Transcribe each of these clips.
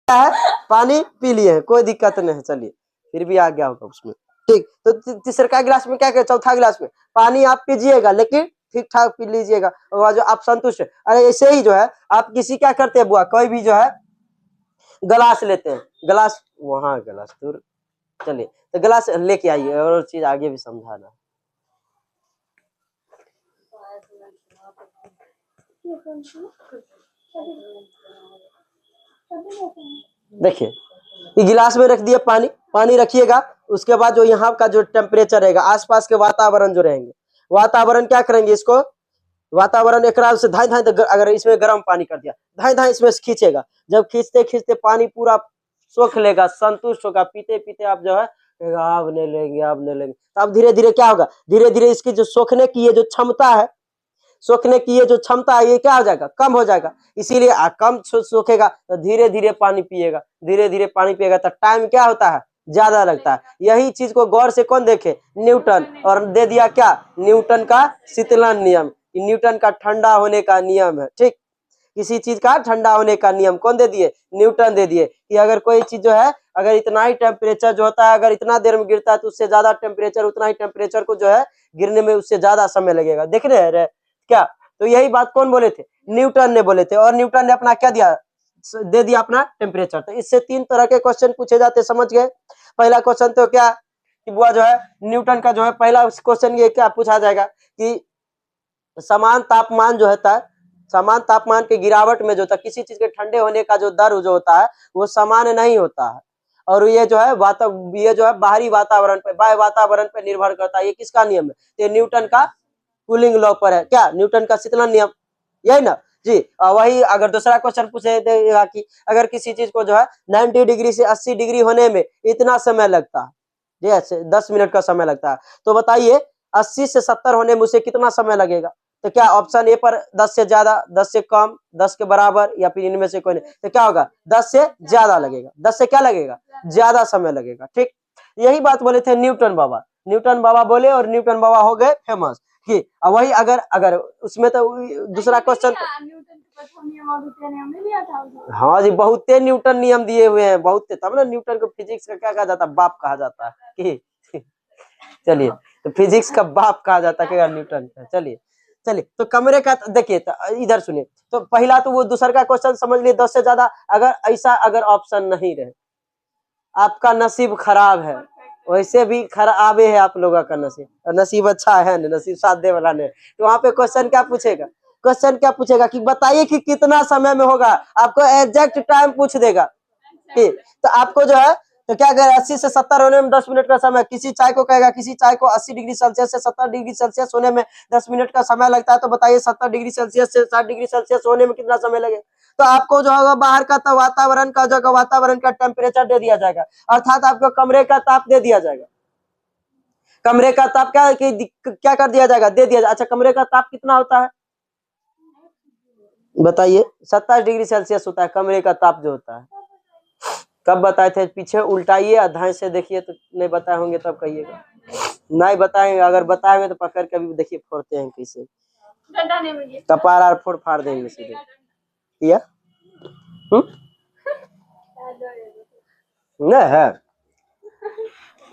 क्या है, पानी पी लिए हैं, कोई दिक्कत नहीं है, चलिए फिर भी आ गया होगा उसमें। ठीक, तो तीसरा गिलास में क्या क्या, चौथा गिलास में पानी आप पीजिएगा, लेकिन ठीक ठाक पी लीजिएगा, और जो आप संतुष्ट है। अरे ऐसे ही जो है आप किसी क्या करते हैं बुआ, कोई भी जो है गिलास लेते हैं, गिलास वहां गिलास दूर, चलिए तो गिलास लेके आइए, और चीज आगे भी समझाना। देखिए ये गिलास में रख दिया पानी, पानी रखिएगा, उसके बाद जो यहाँ का जो टेम्परेचर रहेगा, आसपास के वातावरण जो रहेंगे, वातावरण क्या करेंगे, इसको वातावरण एक से धाई धाई, अगर इसमें गर्म पानी कर दिया, धाई धाई इसमें खींचेगा, जब खींचते खींचते पानी पूरा सोख लेगा, संतुष्ट होगा, पीते पीते आप जो है आप नहीं लेंगे, आप नहीं लेंगे, तो अब धीरे धीरे क्या होगा, धीरे धीरे इसकी जो सोखने की ये जो क्षमता है, सोखने की ये जो क्षमता है, ये क्या हो जाएगा, कम हो जाएगा। इसीलिए कम सोखेगा तो धीरे धीरे पानी पिएगा, धीरे धीरे पानी पिएगा तो टाइम क्या होता है, ज्यादा लगता है। यही चीज को गौर से कौन देखे, न्यूटन, और दे दिया क्या, न्यूटन का शीतलन नियम, न्यूटन का ठंडा होने का नियम है। ठीक, किसी चीज का ठंडा होने का नियम कौन दे दिए, न्यूटन दे दिए, कि अगर कोई चीज जो है, अगर इतना ही टेम्परेचर जो होता है, अगर इतना देर में गिरता है तो उससे ज्यादा टेम्परेचर, उतना ही टेम्परेचर को जो है गिरने में उससे ज्यादा समय लगेगा। देख रहे हैं क्या, तो यही बात कौन बोले थे, न्यूटन ने बोले थे, और न्यूटन ने अपना क्या दिया, दे दिया अपना टेम्परेचर। तो इससे 3 तरह के क्वेश्चन पूछे जाते, समझ गए। पहला क्वेश्चन तो क्या कि बुआ जो है न्यूटन का जो है पहला क्वेश्चन ये क्या पूछा जाएगा कि समान तापमान जो होता है, समान तापमान के गिरावट में जो होता है, किसी चीज के ठंडे होने का जो दर जो होता है वो समान नहीं होता है, और ये जो है ये जो है बाहरी वातावरण पे, बाह्य वातावरण पे निर्भर करता है। ये किसका नियम है, ये न्यूटन का कूलिंग लॉ पर है, क्या, न्यूटन का शीतलन नियम, यही ना जी। वही अगर दूसरा क्वेश्चन पूछे देगा कि अगर किसी चीज को जो है 90 डिग्री से 80 डिग्री होने में इतना समय लगता है, जी 10 मिनट का समय लगता है, तो बताइए 80 से 70 होने में उसे कितना समय लगेगा। तो क्या ऑप्शन ए पर 10 से ज्यादा, 10 से कम, 10 के बराबर, या फिर इनमें से कोई नहीं, तो क्या होगा, 10 से ज्यादा लगेगा, 10 से क्या लगेगा, ज्यादा समय लगेगा। ठीक, यही बात बोले थे न्यूटन बाबा, न्यूटन बाबा बोले और न्यूटन बाबा हो गए फेमस। कि वही अगर अगर उसमें तो दूसरा क्वेश्चन, हाँ जी बहुते न्यूटन नियम दिए हुए हैं, बहुते, तब ना न्यूटन को फिजिक्स का क्या कहा जाता है, बाप कहा जाता है कि चलिए तो फिजिक्स का बाप कहा जाता है क्या, न्यूटन का। चलिए चलिए तो कमरे का देखिए, तो इधर सुनिए, तो पहला तो वो दूसरा का क्वेश्चन समझ लिए, 10 से ज्यादा, अगर ऐसा अगर ऑप्शन नहीं रहे, आपका नसीब खराब है, वैसे भी खराब है आप लोगों का नसीब, और नसीब अच्छा है नहीं, नसीब साथ दे वाला नहीं। तो वहां पे क्वेश्चन क्या पूछेगा, क्वेश्चन क्या पूछेगा कि बताइए कि कितना समय में होगा, आपको एग्जैक्ट टाइम पूछ देगा। ठीक, तो आपको जो है तो क्या करेगा, 80 से 70 होने में 10 मिनट का समय, किसी चाय को कहेगा, किसी चाय को 80 डिग्री सेल्सियस से 70 डिग्री सेल्सियस होने में 10 मिनट का समय लगता है, तो बताइए 70 डिग्री सेल्सियस से 60 डिग्री सेल्सियस होने में कितना समय लगेगा। तो आपको जो होगा बाहर का तो वातावरण का जगह, वातावरण का टेम्परेचर दे दिया जाएगा, अर्थात आपको कमरे का ताप दे दिया जाएगा, कमरे का ताप क्या कर दिया जाएगा, दे दिया जाएगा। अच्छा कमरे का ताप कितना होता है बताइए, 27 डिग्री सेल्सियस होता है कमरे का ताप जो होता है। कब बताए थे, पीछे उल्टाइए, अध्याय से देखिए, तो नहीं बताए होंगे तब कहिएगा, नहीं बताएंगे, अगर बताएंगे तो पकड़ के भी देखिए फोड़ते हैं कैसे, कपार आर फोड़ फाड़ देंगे सीधे, किया नहीं है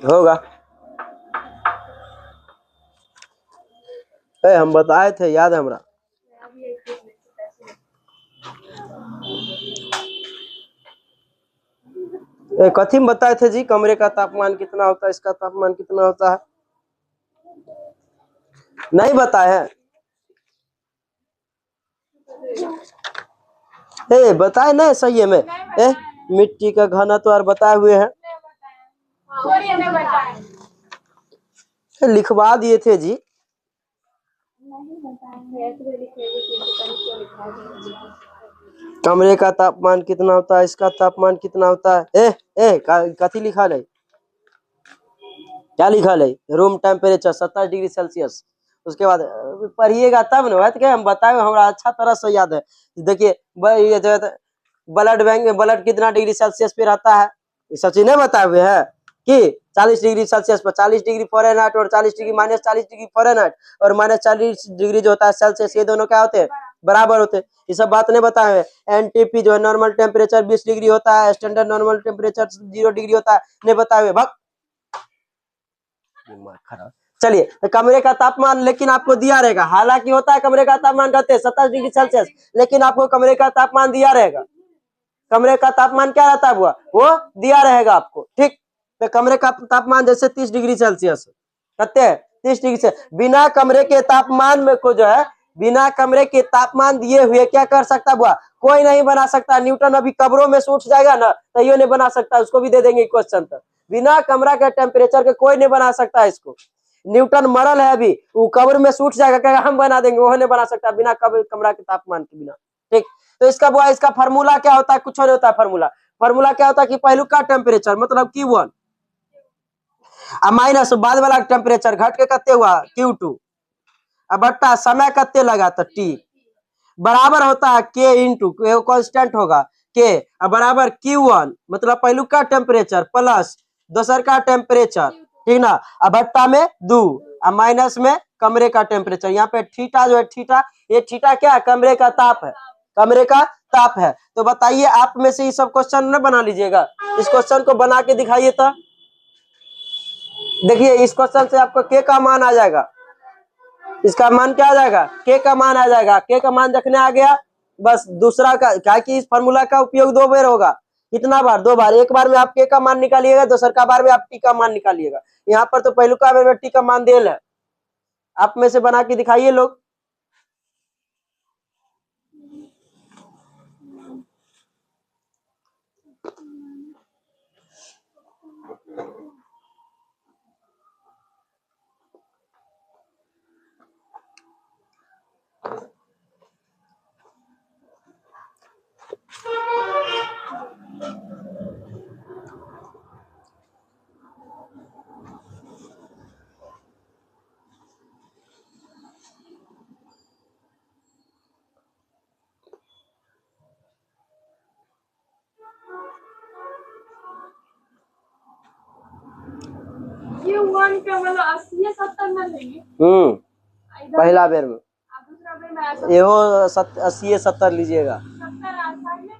होगा, हम बताए थे, याद है हमरा। कथी में बताए थे जी, कमरे का तापमान कितना होता है, इसका तापमान कितना होता है, नहीं बताए हैं, बताए नहीं सही में, मिट्टी का घनत्व और बताए हुए हैं, लिखवा दिए थे जी, कमरे का तापमान कितना होता है, इसका तापमान कितना होता है, कथी लिखा है, क्या लिखा है, रूम टेम्परेचर 27 डिग्री सेल्सियस, उसके बाद पढ़िएगा तब न, तो क्या हम बताए, हमारा अच्छा तरह से याद है। देखिए ये जो ब्लड बैंक में ब्लड कितना डिग्री सेल्सियस पे रहता है, ये सब चीज नहीं बताए हुए हैं कि 40 डिग्री सेल्सियस पर, 40 डिग्री फ़ारेनहाइट और 40 डिग्री -40 डिग्री फ़ारेनहाइट और -40 डिग्री जो होता है सेल्सियस, ये दोनों क्या होते हैं, बराबर होते हैं। ये सब बात नहीं बताए हुए। एनटीपी जो है नॉर्मल टेम्परेचर 20 डिग्री होता है, स्टैंडर्ड नॉर्मल टेम्परेचर 0 डिग्री होता है, नहीं बताए हुए। भग चलिए, तो कमरे का तापमान लेकिन आपको दिया रहेगा, हालांकि होता है कमरे का तापमान कहते हैं 27 डिग्री सेल्सियस, लेकिन आपको कमरे का तापमान दिया रहेगा। कमरे का तापमान क्या रहता है वो दिया रहेगा आपको, ठीक। तो कमरे का तापमान जैसे 30 डिग्री सेल्सियस कहते हैं, 30 डिग्री से बिना कमरे के तापमान में को जो है, बिना कमरे के तापमान दिए हुए क्या कर सकता हुआ, कोई नहीं बना सकता। न्यूटन अभी कब्रों में से उठ जाएगा ना, तो ये नहीं बना सकता, उसको भी दे देंगे क्वेश्चन। तो बिना कमरा के टेम्परेचर के कोई नहीं बना सकता इसको। न्यूटन मरल है अभी, वो कब्र में से उठ जाएगा, कहेगा हम बना देंगे, वो नहीं बना सकता बिना कमरा के तापमान के बिना, ठीक। तो इसका फार्मूला क्या होता है, कुछ नहीं होता है। फार्मूला क्या होता है कि पहलू का टेम्परेचर मतलब Q1 माइनस बाद वाला टेम्परेचर घट के कते हुआ Q2 बट्टा समय कते लगा तो T बराबर होता है K इंटू कांस्टेंट होगा K बराबर Q1 मतलब पहलू का टेम्परेचर प्लस दोसर का टेम्परेचर, ठीक ना। अब भट्टा में 2 माइनस में कमरे का टेम्परेचर। यहाँ पे थीटा जो है, थीटा ये थीटा क्या है, कमरे का ताप है, कमरे का ताप है। तो बताइए आप में से ये सब क्वेश्चन न बना लीजिएगा, इस क्वेश्चन को बना के दिखाइए। तो देखिए इस क्वेश्चन से आपको K का मान आ जाएगा, इसका मान क्या आ जाएगा, K का मान आ जाएगा। K का मान रखने आ गया, बस दूसरा का क्या कि इस फार्मूला का उपयोग 2 बार होगा। कितना बार, 2 बार। एक बार में आप K का मान निकालिएगा, दूसर का बार में आप T का मान निकालिएगा। यहाँ पर तो पहलू का में T का मान देल है, आप में से बना के दिखाइए लोग। Q1 का मतलब 80 या 70 में लेंगे। पहला बेर में, दूसरा बेर में 80 एहो 80 70 लीजिएगा। 70 आसान में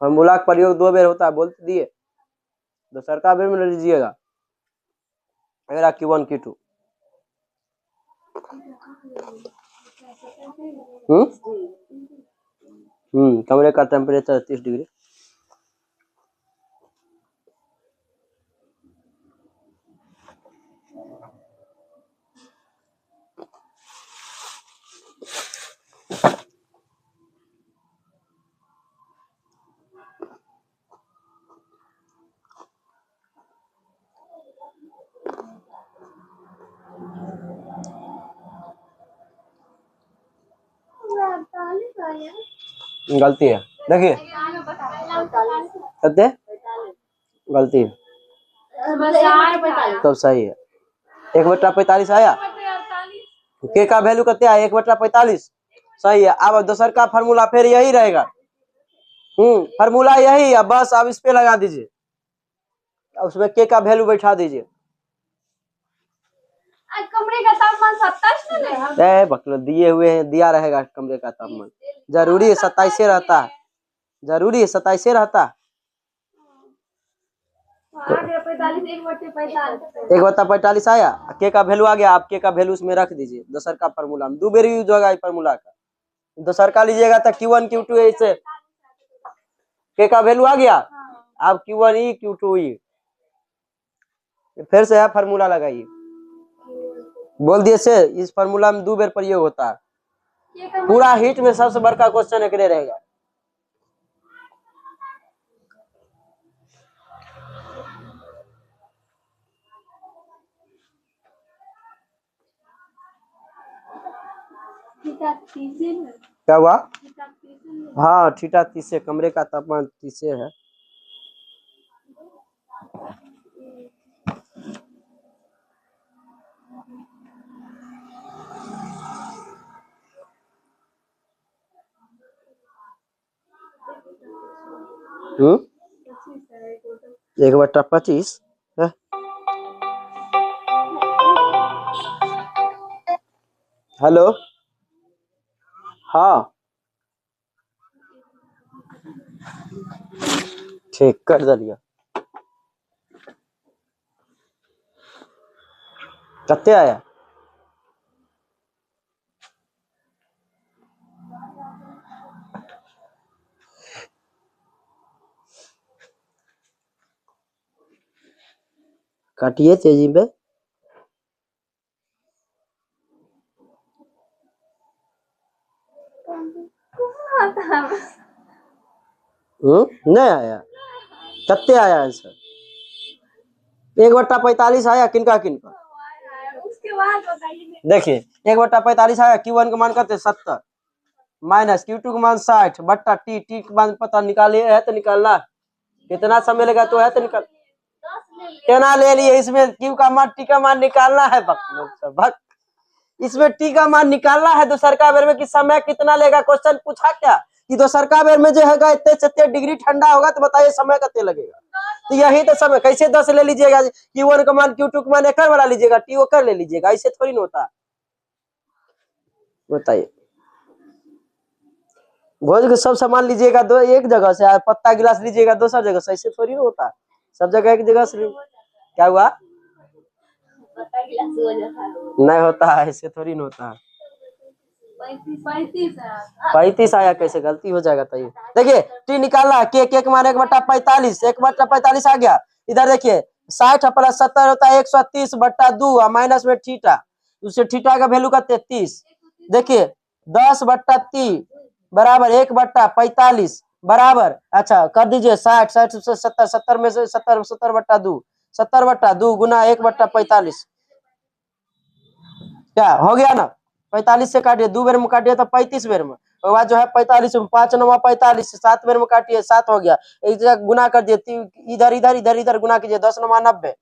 फार्मूला का प्रयोग 2 बेर होता है, बोल दिए, दूसर का बेर में लीजिएगा। अगर Q1 Q2 कमरे का टेम्परेचर 30 डिग्री। गलती है, देखिए कहते गलती है, तब सही है। 1/45 आया, K का वैल्यू कहते हैं 1/45 सही है। अब दूसर का फार्मूला फिर यही रहेगा, फार्मूला यही है, बस अब इस पे लगा दीजिए, उसमें K का वैल्यू बैठा दीजिए। कमरे का तापमान 27 में बकलो दिए हुए हैं, दिया रहेगा कमरे का तापमान। जरूरी है 27 रहता है, जरूरी है 27 रहता है। 1/45 आया, K का वैल्यू आ गया, आप K का वैल्यू उसमें रख दीजिए। दूसर का फार्मूला में 2 बेर यूज होगा फार्मूला का। दूसर का लीजिएगा तो Q1 Q2 ऐसे K का वैल्यू आ गया, आप Q1E Q2E फिर से है फार्मूला लगाइए। बोल दिए से इस फार्मूला में 2 बेर प्रयोग होता है। पूरा हीट में सबसे बड़का क्वेश्चन एकरे रहेगा। क्या हुआ, हाँ थीटा 30 कमरे का तापमान 30 है। हम्म 1/25 है। हेलो, हाँ ठीक कर दिया। कत्ते आया? काटिए तेजी में। नहीं आया। कत्ते आया आंसर? 1/45 आया। किनका किनका? उसके बाद बताइए। देखिए 1/45 आया। Q1 का मान करते 70 माइनस Q2 का मान 60 बट्टा टी का मान पता निकालिए है तो निकालना कितना समय लगा तो है तो निकाल कितना ले लिए। इसमें Q का मान टी का मान निकालना है। भक्त इसमें टी का मान निकालना है दोसर का बेर में कि समय कितना लेगा। क्वेश्चन पूछा क्या कि दोसर का बेर में जो है इतने से इतने डिग्री ठंडा होगा तो बताइए समय कितने लगेगा। तो यही तो समय। कैसे 10 ले लीजिएगा? Q1 का मान Q2 का मान एक वाला लीजिएगा, टी वो कर ले लीजिएगा। ऐसे थोड़ी ना होता। बताइए भोज के सब सामान लीजिएगा दो एक जगह से, पत्ता गिलास लीजिएगा दूसर जगह से। ऐसे थोड़ी ना होता। सब जगह एक जगह से। क्या हुआ? नहीं होता है, ऐसे थोड़ी ना होता है। 35 आया कैसे? गलती हो जाएगा। तो देखिए टी निकालना के के मान 1/45 1/45 आ गया। इधर देखिए 60 प्लस 70 होता है 130 बट्टा 2 माइनस में थीटा। उससे थीटा का वैल्यू का 33। देखिए 10/3 बराबर 1/45 बराबर अच्छा कर दीजिए 60 60 से 70 70 में से 70 70/2 70/2 गुना 1/45 क्या हो गया ना। 45 से काटिए 2 बेर में काटिए तो 35 बेर में। उसके बाद जो है 45 में 5 9 45 7 बेर में काटिए 7 हो गया। एक जगह गुना कर दिए इधर इधर इधर इधर गुना कीजिए 10 9 90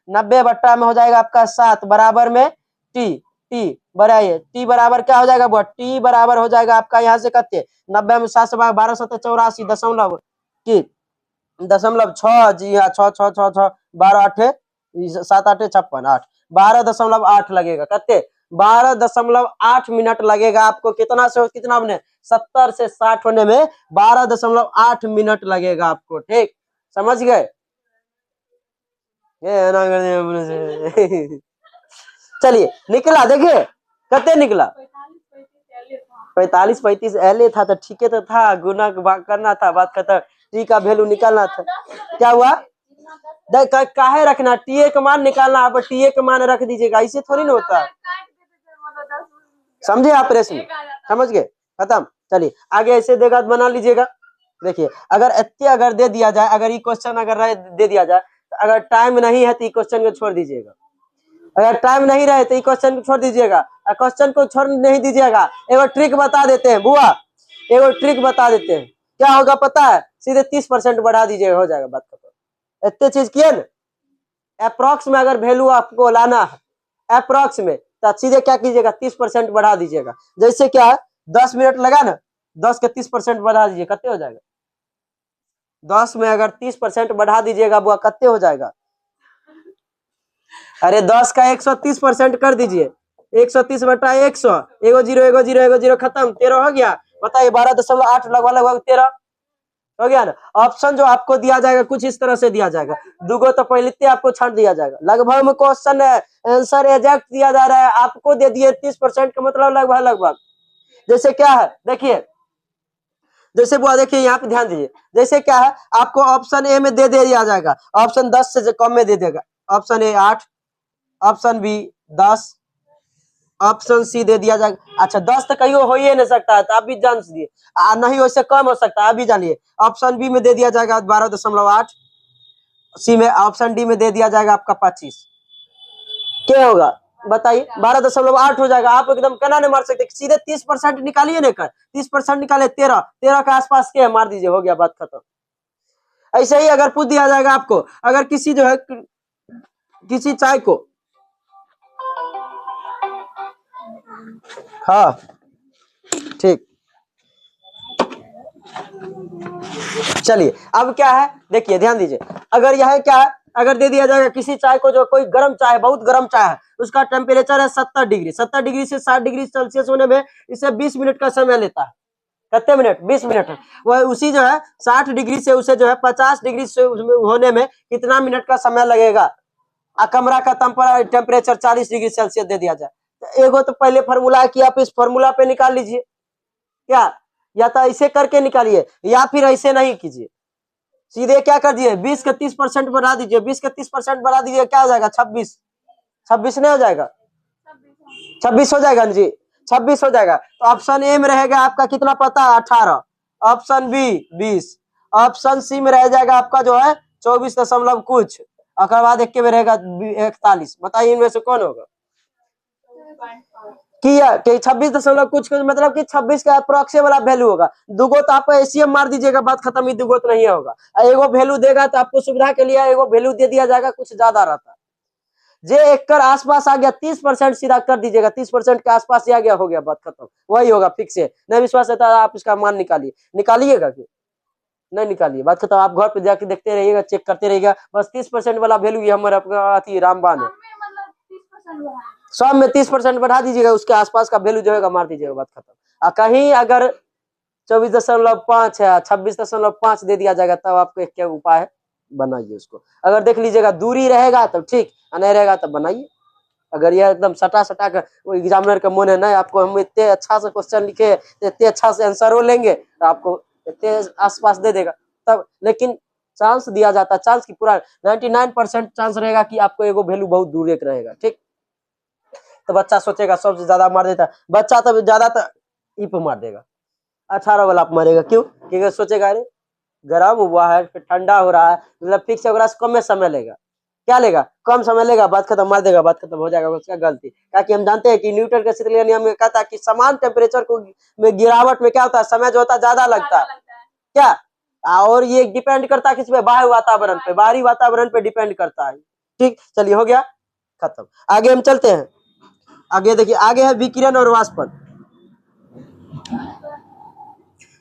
90 बट्टा में हो जाएगा आपका 7 बराबर में टी टी बढ़ाइए टी बराबर क्या हो जाएगा? वो टी बराबर हो जाएगा आपका यहाँ से कत्ते 90 में 7 से 12 7 84 दशमलव की 6 जी हाँ 6 6 6 6 12 8 7 8 56 8 12.8 लगेगा। कत्ते 12.8 मिनट लगेगा आपको। कितना से कितना बने 70 से 60 होने में 12.8 मिनट लगेगा आपको। ठीक समझ गए? ये ना चलिए निकला। देखिए कत्ते निकला 45 35 एले था तो ठीक है तो था। गुना करना था बात खत्म। टी का वैल्यू निकालना था। क्या हुआ? काहे रखना टीए का मान निकालना। आप टीए का मान रख दीजिएगा। ऐसे थोड़ी ना होता। समझे आप प्रश्न? समझ गए? खत्म। चलिए आगे ऐसे देगा बना लीजिएगा। देखिए अगर इतने अगर दे दिया जाए, अगर ये क्वेश्चन अगर दे दिया जाए तो अगर टाइम नहीं है तो ये क्वेश्चन को छोड़ दीजिएगा। अगर टाइम नहीं रहे तो ये क्वेश्चन को छोड़ दीजिएगा। क्वेश्चन को छोड़ नहीं दीजिएगा। एगो ट्रिक बता देते हैं बुआ, एगो ट्रिक बता देते हैं। क्या होगा पता है? सीधे 30% बढ़ा दीजिएगा, हो जाएगा बात खत्म। इतने चीज किए ना। अप्रोक्स में अगर वैल्यू आपको लाना है अप्रोक्स में तो सीधे क्या कीजिएगा 30% बढ़ा दीजिएगा। जैसे क्या है 10 मिनट लगा ना 10 के 30% बढ़ा दीजिए कितने हो जाएगा? 10 में अगर 30% बढ़ा दीजिएगा बुआ कितने हो जाएगा? अरे 10 का 130% कर दीजिए 130 बटा 100 एगो जीरो एगो जीरो एगो जीरो खत्म 13 हो गया। बताइए 12.8 लगभग लगभग 13 हो गया ना। ऑप्शन जो आपको दिया जाएगा कुछ इस तरह से दिया जाएगा। दुगो तो पहले आपको छांट दिया जाएगा। लगभग में क्वेश्चन है आंसर एग्जैक्ट दिया जा रहा है आपको दे दिए 30% का मतलब लगभग लगभग। जैसे क्या है देखिए जैसे बुआ देखिए यहाँ पे ध्यान दीजिए। जैसे क्या है आपको ऑप्शन ए में दे दिया जाएगा ऑप्शन 10 से कम में दे देगा। Option A 8 option B 10 option C दे दिया जाएगा। अच्छा 10 तो कहीं हो ही नहीं सकता है तो आप भी जान दीजिए नहीं वैसे कम हो सकता है आप भी जानिए। ऑप्शन बी में दे दिया जाएगा 12.8 सी में ऑप्शन डी में दे दिया जाएगा आपका 25। क्या होगा बताइए 12.8 हो जाएगा। आप एकदम कना नहीं मार सकते सीधे 30% निकालिए ना कर 30% निकाले 13 के आसपास के मार दीजिए हो गया बात खत्म। ऐसे ही अगर पूछ दिया जाएगा आपको अगर किसी जो है किसी चाय को हाँ ठीक चलिए अब क्या है देखिए ध्यान दीजिए। अगर यह क्या है अगर दे दिया जाएगा किसी चाय को, जो कोई गर्म चाय है, बहुत गर्म चाय है, उसका टेम्परेचर है 70 डिग्री, 70 डिग्री से 60 डिग्री सेल्सियस होने में इसे 20 मिनट का समय लेता है। कितने मिनट? 20 मिनट। वह उसी जो है 60 डिग्री से उसे जो है 50 डिग्री से होने में कितना मिनट का समय लगेगा? कमरा का टेम्परेचर 40 डिग्री सेल्सियस दे दिया जाए, तो एगो तो पहले फॉर्मूला है कि आप इस फॉर्मूला पे निकाल लीजिए, क्या या तो ऐसे करके निकालिए या फिर ऐसे नहीं कीजिए, सीधे क्या कर दिए 20 का 30% बढ़ा दीजिए, 20 का 30% बढ़ा दीजिए, क्या हो जाएगा 26, 26 नहीं हो जाएगा, 26 हो जाएगा जी, 26 हो जाएगा। तो ऑप्शन ए में रहेगा आपका कितना पता है 18, ऑप्शन बी 20, ऑप्शन सी में रह जाएगा आपका जो है 24 दशमलव कुछ, और बाद एक के में रहेगा 41। बताइए इनमें से कौन होगा? कि 26 दशमलव कुछ मतलब कि 26 का अप्रोक्सीमेट वाला वैल्यू होगा। दुगो तो आप एसीएम मार दीजिएगा, बात खत्म, ही दुगो तो नहीं होगा। एगो वैल्यू देगा तो आपको सुविधा के लिए एगो वैल्यू दे दिया जाएगा, कुछ ज्यादा रहता है। जे एक कर आसपास आ गया 30% सीधा कर दीजिएगा, 30% के आसपास आ गया, हो गया, बात खत्म, वही होगा फिक्स है। नहीं विश्वास है तो आप इसका मान निकालिए, निकालिएगा कि नहीं निकालिए, बात खत्म। आप घर पे जाके देखते रहिएगा, चेक करते रहिएगा, बस 30% वाला वैल्यू ये हमारा आपका रामबान है। सब में 30% बढ़ा दीजिएगा, उसके आसपास का वैल्यू जो है मार दीजिएगा, बात खत्म। कहीं अगर 24.5 है, 26.5 दे दिया जाएगा, तब आपको एक क्या उपाय है, बनाइए उसको। अगर देख लीजिएगा दूरी रहेगा तो ठीक, नहीं रहेगा तो बनाइए। अगर ये एकदम सटा सटा कर वो एग्जामिनर का मन है ना आपको हम इतने अच्छा से क्वेश्चन लिखे, इतने अच्छा से आंसर लेंगे, तो आपको इतने आसपास दे देगा तब। लेकिन चांस दिया जाता है, चांस की पूरा 99% चांस रहेगा कि आपको एगो वैल्यू बहुत दूर एक रहेगा, ठीक। तो बच्चा सोचेगा सबसे ज्यादा मार देता है, बच्चा तब ज्यादा तो ई पे मार देगा, 18 वाला आप मारेगा, क्यों? क्योंकि सोचेगा अरे गर्म हुआ है, फिर ठंडा हो रहा है, मतलब फिक्स से कम में समय लेगा, क्या लेगा? कम समय लेगा, बात खत्म, मार देगा, बात खत्म हो जाएगा, उसका गलती। ताकि हम जानते हैं कि न्यूटन के शीतलीकरण नियम में कहता है कि समान टेम्परेचर को में गिरावट में क्या होता है, समय जो होता है ज्यादा लगता है, क्या? और ये डिपेंड करता है किस पे? बाहरी वातावरण पे, बाहरी वातावरण पे डिपेंड करता है, ठीक। चलिए हो गया, खत्म। आगे हम चलते हैं, आगे देखिए, आगे है विकिरण और वाष्पन।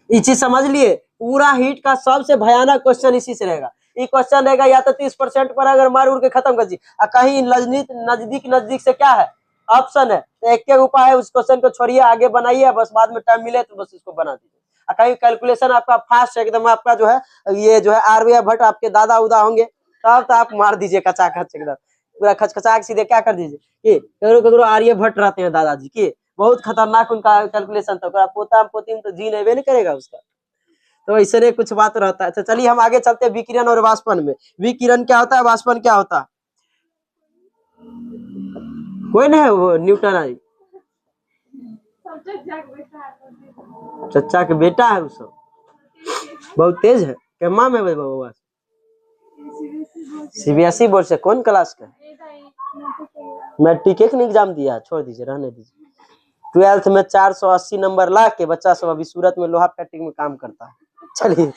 ये चीज समझ लिए, पूरा हीट का सबसे भयानक क्वेश्चन इसी से रहेगा। ये क्वेश्चन रहेगा या तो 30% पर अगर मार उड़ के खत्म कर दी, कहीं नजदीक से क्या है ऑप्शन है, तो एक के उपाय है, उस क्वेश्चन को छोड़िए, आगे बनाइए, बस बाद में टाइम मिले तो बस इसको बना दीजिए। कहीं कैलकुलेशन आपका फास्ट है एकदम, आपका जो है ये जो है आर्य भट्ट आपके दादा उदा होंगे, तब तो आप मार दीजिए कचा खच एकदम, पूरा खचखचा के सीधे क्या कर दीजिए। करो आर्य भट्ट रहते हैं दादाजी की, बहुत खतरनाक उनका कैलकुलेशन था, पोता पोती तो जी नहीं करेगा उसका, तो ऐसे कुछ बात रहता है। तो चलिए हम आगे चलते हैं विकिरण और वाष्पन में। विकिरण क्या होता है, वाष्पन क्या होता है? कोई नहीं है वो न्यूटन आई, चचा के बेटा है, वो सब बहुत तेज है, केमा में बाबा सीबीएसई बोर्ड से कौन क्लास का? मैं टीके का एग्जाम दिया, छोड़ दीजिए, रहने दीजिए। 12th में 480 नंबर ला के बच्चा सब अभी सूरत में लोहा फैक्ट्री में काम करता है। चलिए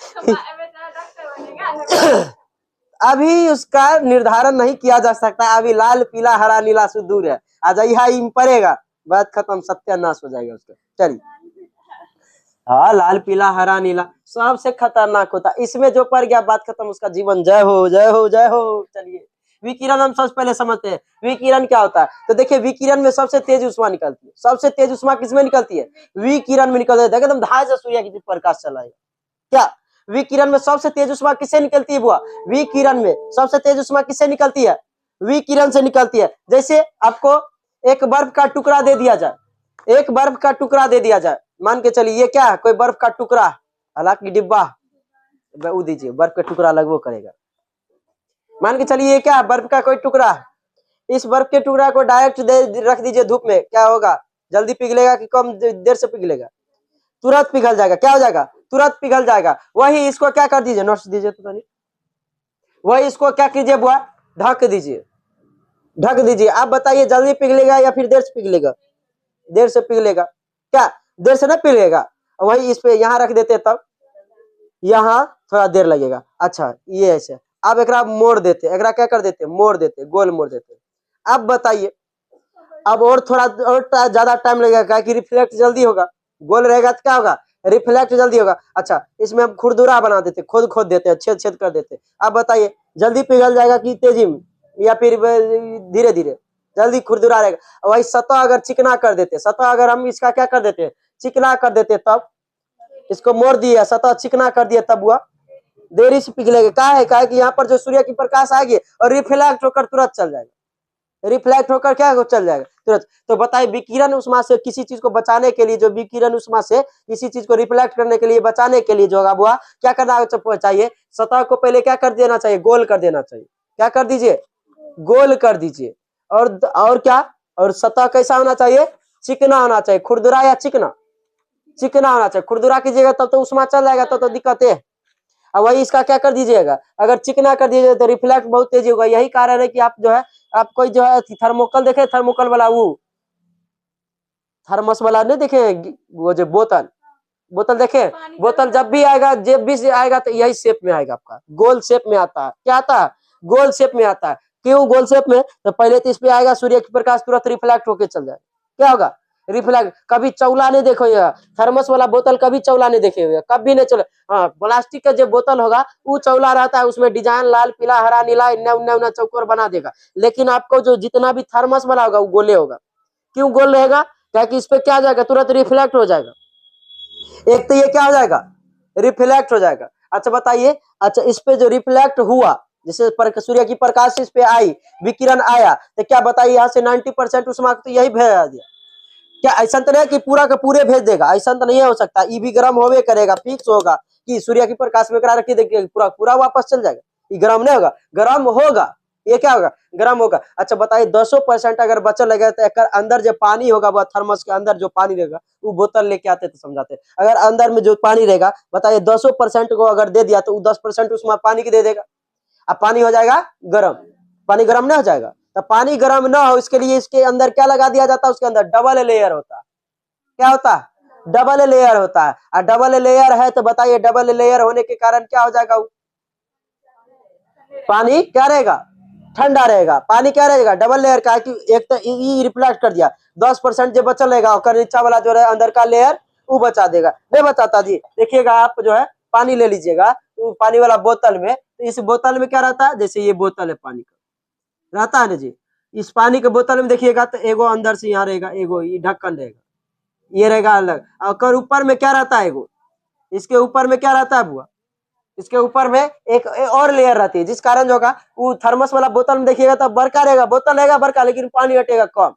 अभी उसका निर्धारण नहीं किया जा सकता, अभी लाल पीला हरा नीला सुदूर है, आ जाइए पड़ेगा, बात खत्म, सत्यानाश हो जाएगा उसका। चलिए, हाँ लाल पीला हरा नीला सबसे खतरनाक होता, इसमें जो पड़ गया बात खत्म, उसका जीवन जय हो जय हो जय हो। चलिए विकिरण हम सबसे पहले समझते हैं, विकिरण क्या होता है। तो देखिए विकिरण में सबसे तेज उष्मा निकलती है, सबसे तेज उष्मा किसमें निकलती है? विकिरण में निकलती है, एकदम धाय से सूर्य की प्रकाश चलाएगा, क्या? विकिरण में सबसे तेज उष्मा किससे निकलती है बुआ? विकिरण में सबसे तेज उष्मा किससे निकलती है? विकिरण से निकलती है। जैसे आपको एक बर्फ का टुकड़ा दे दिया जाए, एक बर्फ का टुकड़ा दे दिया जाए, मान के चलिए ये क्या है, कोई बर्फ का टुकड़ा, हालांकि डिब्बा वो दीजिए, बर्फ का टुकड़ा अलग वो करेगा। मान के चलिए ये क्या है, बर्फ का कोई टुकड़ा, इस बर्फ के टुकड़ा को डायरेक्ट रख दीजिए धूप में, क्या होगा? जल्दी पिघलेगा कि कम देर से पिघलेगा? तुरंत पिघल जाएगा, क्या हो जाएगा? तुरंत पिघल जाएगा। वही इसको क्या कर दीजिए, नोट्स दीजिए तो, वही इसको क्या कीजिए बुआ, ढक दीजिए, ढक दीजिए। आप बताइए जल्दी पिघलेगा या फिर देर से पिघलेगा? देर से पिघलेगा, क्या? देर से ना पिघलेगा। वही इस पे यहाँ रख देते, तब यहाँ थोड़ा देर लगेगा। अच्छा ये ऐसे, अब एक मोड़ देते, एक क्या कर देते, मोड़ देते, गोल मोड़ देते। अब बताइए, अब और थोड़ा और ज्यादा टाइम लगेगा कि रिफ्लेक्ट जल्दी होगा, गोल रहेगा तो क्या होगा, रिफ्लेक्ट जल्दी होगा। अच्छा इसमें हम खुरदुरा बना देते, खोद खोद देते हैं, छेद छेद कर देते। अब बताइए जल्दी पिघल जाएगा कि तेजी में, या फिर धीरे धीरे? जल्दी खुरदुरा रहेगा। वही सतह अगर चिकना कर देते, सतह अगर हम इसका क्या कर देते, चिकना कर देते, तब इसको मोड़ दिया, सतह चिकना कर दिया, तब वह देरी से पिघलेगा। क्या है कि यहाँ पर जो सूर्य की प्रकाश आएगी और रिफ्लेक्ट होकर तुरंत चल जाएगा, रिफ्लेक्ट होकर क्या चल जाएगा तुरंत। तो बताइए विकिरण उष्मा से किसी चीज को बचाने के लिए, जो विकिरण उष्मा से किसी चीज को रिफ्लेक्ट करने के लिए, बचाने के लिए जो होगा वह क्या करना चाहिए, सतह को पहले क्या कर देना चाहिए, गोल कर देना चाहिए। क्या कर दीजिए, गोल कर दीजिए। और क्या, और सतह कैसा होना चाहिए, चिकना होना चाहिए। खुरदुरा या चिकना, चिकना होना चाहिए। खुरदुरा कीजिएगा तब तो उष्मा चल जाएगा, तो दिक्कत है। अब वही इसका क्या कर दीजिएगा, अगर चिकना कर दीजिएगा तो रिफ्लेक्ट बहुत तेजी होगा। यही कारण है कि आप जो है, आप कोई जो है थर्मोकल देखे, थर्मोकल वाला, वो थर्मस वाला नहीं देखे, वो जो बोतल देखे, बोतल जब भी आएगा, जब भी आएगा तो यही शेप में आएगा, आपका गोल शेप में आता है। क्या आता है, गोल शेप में आता है। क्यों गोल शेप में, तो पहले तो इस पे आएगा सूर्य की प्रकाश, तुरंत रिफ्लेक्ट होके चल जाएगा। क्या होगा, रिफ्लेक्ट। कभी चौला नहीं देखो, ये थर्मस वाला बोतल कभी चौला नहीं देखे हुए, कभी नहीं चले। हाँ, प्लास्टिक का जो बोतल होगा वो चौला रहता है, उसमें डिजाइन लाल पीला हरा नीला इन्ना चौकोर बना देगा। लेकिन आपको जो जितना भी थर्मस वाला होगा वो गोले होगा। क्यों गोल रहेगा, क्योंकि इस पे क्या आ जाएगा, तुरंत रिफ्लेक्ट हो जाएगा। एक तो ये क्या हो जाएगा, रिफ्लेक्ट हो जाएगा। अच्छा बताइए, अच्छा इस पे जो रिफ्लेक्ट हुआ, जैसे सूर्य की प्रकाश इस पे आई, विकिरण आया, तो क्या बताइए, यहाँ से 90% उष्मा तो यही भेज दिया। क्या ऐसा तो नहीं कि पूरा का पूरे भेज देगा, ऐसा तो नहीं हो सकता। ये भी गर्म होवे करेगा, फिक्स होगा कि सूर्य की प्रकाश में करा रखी, देखिए पूरा पूरा वापस चल जाएगा। ये गर्म नहीं होगा, गर्म होगा। ये क्या होगा, गर्म होगा। अच्छा बताइए 200% अगर बचल रहेगा तो एक अंदर जो पानी होगा, वह थर्मस के अंदर जो पानी रहेगा, वो बोतल लेके आते तो समझाते। अगर अंदर में जो पानी रहेगा, बताइए 200% को अगर दे दिया तो वो 10% उसमें पानी की दे देगा। अब पानी हो जाएगा गर्म, पानी गर्म नहीं हो जाएगा। तो पानी गर्म ना हो इसके लिए इसके अंदर क्या लगा दिया जाता है, उसके अंदर डबल लेयर होता है। क्या होता है, डबल लेयर होता है। और डबल लेयर है तो बताइए डबल लेयर होने के कारण क्या हो जाएगा, पानी क्या रहेगा, ठंडा रहेगा। पानी क्या रहेगा, डबल लेयर का है कि एक तो ये रिफ्लेक्ट कर दिया, 10% जो बचल रहेगा और नीचा वाला जो है अंदर का लेयर वो बचा देगा। नहीं बताता जी, देखिएगा आप जो है पानी ले लीजिएगा, तो पानी वाला बोतल में, तो इस बोतल में क्या रहता है, जैसे ये बोतल है पानी का, रहता है ना जी। इस पानी के बोतल में देखिएगा तो एगो अंदर से यहाँ रहेगा, एगो ये ढक्कन रहेगा, ये रहेगा अलग। और ऊपर में क्या रहता है, एगो इसके ऊपर में क्या रहता है बुआ, इसके ऊपर में एक और लेयर रहती है, जिस कारण जो होगा वो थर्मस वाला बोतल में देखिएगा तो बड़का रहेगा, बोतल रहेगा बड़का, लेकिन पानी हटेगा कम।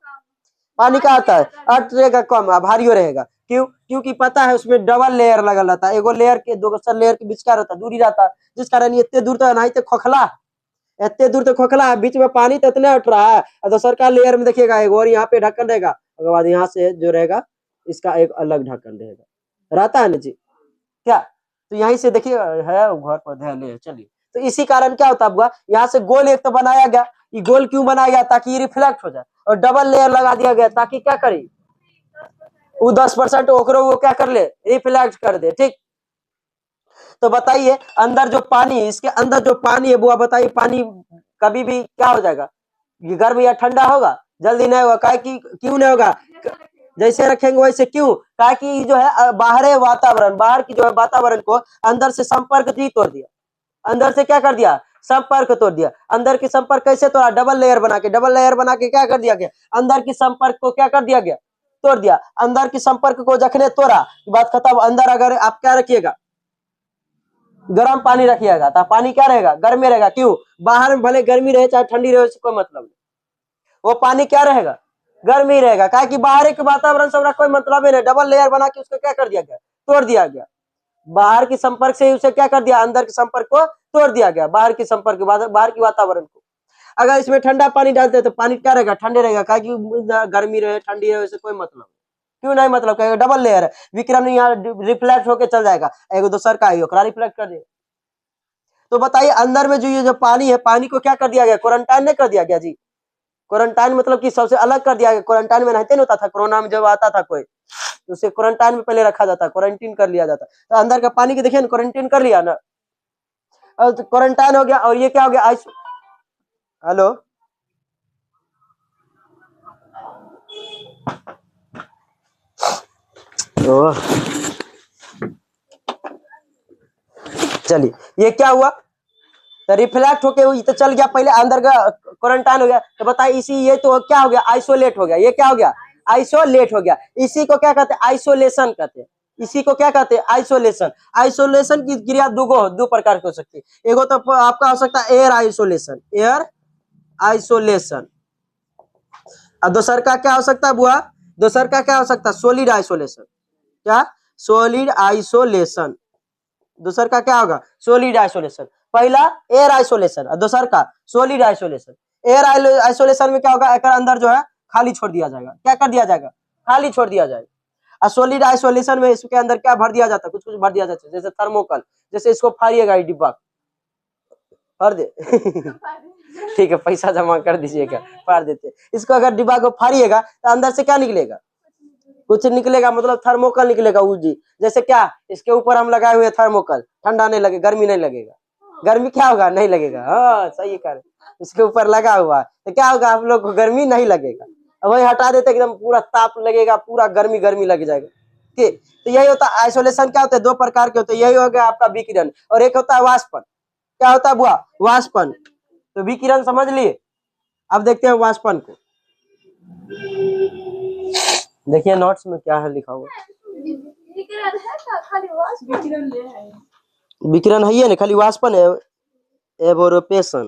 पानी का आता है, हटेगा कम, भारी रहेगा। क्यों, क्योंकि पता है उसमें डबल लेयर लगल रहता है, एगो लेयर के दूसरा लेयर के बीच का रहता है, दूरी रहता है, जिस कारण ये इतने दूर तक नहीं तो खोखला, इतने दूर तक खोखला है, बीच में पानी तो इतने हट रहा है। और दूसर का लेयर में देखिएगा एक और यहाँ पे ढक्कन रहेगा, उसके बाद यहाँ से जो रहेगा इसका एक अलग ढक्कन रहेगा, रहता है ना जी। क्या, तो यहीं से देखिए है घर पर ध्यान ले चलिए। तो इसी कारण क्या होता है, यहाँ से गोल एक तो बनाया गया, ये गोल क्यों बनाया गया, ताकि ये रिफ्लेक्ट हो जाए, और डबल लेयर लगा दिया गया ताकि क्या करे, वो 10% ओकरो वो क्या कर ले, रिफ्लेक्ट कर दे। ठीक, तो बताइए अंदर जो पानी, इसके अंदर जो पानी है बुआ, बताइए पानी कभी भी क्या हो जाएगा, ये गर्म या ठंडा होगा, जल्दी नहीं होगा। काहे कि क्यों नहीं होगा, जैसे रखेंगे वैसे। क्यों, ताकि जो है बाहर वातावरण, बाहर की जो है वातावरण को अंदर से संपर्क ही तोड़ दिया, अंदर से क्या कर दिया, संपर्क तोड़ दिया। अंदर की संपर्क कैसे तोड़ा, डबल लेयर बना के, डबल लेयर बना के क्या कर दिया गया, अंदर की संपर्क को क्या कर दिया गया, तोड़ दिया। अंदर की संपर्क को जखने तोड़ा, बात खत्म। अंदर अगर आप क्या रखिएगा, गर्म पानी रखिएगा तो पानी क्या रहेगा, गर्म रहेगा। क्यों, बाहर में भले गर्मी रहे चाहे ठंडी रहे, कोई मतलब नहीं, वो पानी क्या रहेगा, गर्म ही रहेगा। क्या कि बाहर के वातावरण से कोई मतलब ही नहीं, डबल लेयर बना के उसको क्या कर दिया गया, तोड़ दिया गया। बाहर की संपर्क से उसे क्या कर दिया, अंदर के संपर्क को तोड़ दिया गया, बाहर की संपर्क, बाहर की वातावरण को। अगर इसमें ठंडा पानी डालते हैं तो पानी क्या रहेगा, ठंडे रहेगा। क्या कि गर्मी रहे ठंडी रहे, उससे कोई मतलब, क्यों नहीं मतलब, कहेगा डबल लेयर है, विक्रम यहाँ रिफ्लेक्ट होके चल जाएगा, एगो दोसर का ही ओकरा रिफ्लेक्ट कर देगा। तो बताइए अंदर में जो ये जो पानी है, पानी को क्या कर दिया गया, क्वारंटाइन नहीं कर दिया गया जी। क्वारंटाइन मतलब कि सबसे अलग कर दिया गया। क्वारंटाइन में रहते नहीं होता था, कोरोना में जब आता था कोई, तो उसे क्वारंटाइन में पहले रखा जाता, क्वारंटीन कर लिया जाता। तो अंदर का पानी के देखिए ना, क्वारंटीन कर लिया ना, और क्वारंटाइन हो गया। और ये क्या हो गया, आइस, हेलो, चलिए ये क्या हुआ, तो रिफ्लेक्ट होके वो तो चल गया, पहले अंदर का क्वारंटाइन हो गया। तो बताइए इसी, ये तो क्या हो गया, आइसोलेट हो गया। ये क्या हो गया, आइसोलेट हो गया। इसी को क्या कहते हैं, आइसोलेशन कहते हैं। इसी को क्या कहते हैं, आइसोलेशन। आइसोलेशन की क्रिया दो प्रकार की हो सकती है। एगो तो आपका हो सकता है एयर आइसोलेशन, एयर आइसोलेशन। और दूसर का क्या हो सकता है बुआ, दूसर का क्या हो सकता है, सोलिड आइसोलेशन। क्या, सोलिड आइसोलेशन। दूसर का क्या होगा, सोलिड आइसोलेशन। पहला एयर आइसोलेशन और दूसर का सोलिड आइसोलेशन। एयर आइसोलेशन में क्या होगा, एक अंदर जो है खाली छोड़ दिया जाएगा। क्या कर दिया जाएगा, खाली छोड़ दिया जाएगा। और सोलिड आइसोलेशन में इसके अंदर क्या भर दिया जाता है, कुछ कुछ भर दिया जाता है, जैसे थर्मोकल। जैसे इसको फाड़िएगा, ये डिब्बा फाड़ दे ठीक है, पैसा जमा कर दीजिएगा, फाड़ देते। इसको अगर डिब्बा को फाड़िएगा तो अंदर से क्या निकलेगा, कुछ निकलेगा, मतलब थर्मोकल निकलेगा उजी। जैसे क्या, इसके ऊपर हम लगाए हुए थर्मोकल, ठंडा नहीं लगेगा, गर्मी नहीं लगेगा। गर्मी क्या होगा, नहीं लगेगा। हाँ सही कर, इसके ऊपर लगा हुआ तो क्या होगा, आप लोग को गर्मी नहीं लगेगा। वही हटा देते एकदम पूरा ताप लगेगा, पूरा गर्मी गर्मी लग जाएगा। ठीक, तो यही होता है आइसोलेशन। क्या होता है, दो प्रकार के होते हैं। यही हो गया आपका विकिरण, और एक होता है वाष्पन। क्या होता है बुआ, वाष्पन। तो विकिरण समझ लिए, अब देखते हैं वाष्पन को। देखिए नोट्स में क्या है लिखा हुआ, विकिरण है का खाली वाष्प, विकिरण ले है, विकिरण है ये ना, खाली वाष्पन है। Evaporation,